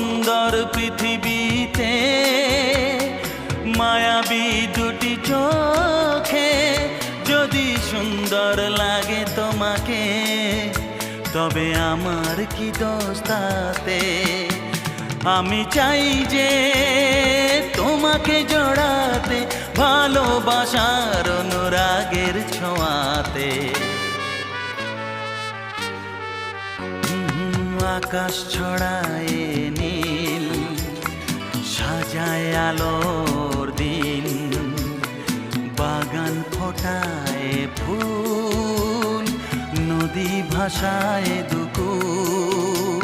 সুন্দর পৃথিবীতে মায়াবী দুটি চোখে যদি সুন্দর লাগে তোমাকে, তবে আমার কি দোষ তাতে? আমি চাই যে তোমাকে জড়াতে, ভালোবাসার অনুরাগের ছোঁয়াতে। আকাশ ছড়ায় নীল, সাজায় আলোর দিন, বাগান ফোটায় ফুল, নদী ভাসায় দুকুল।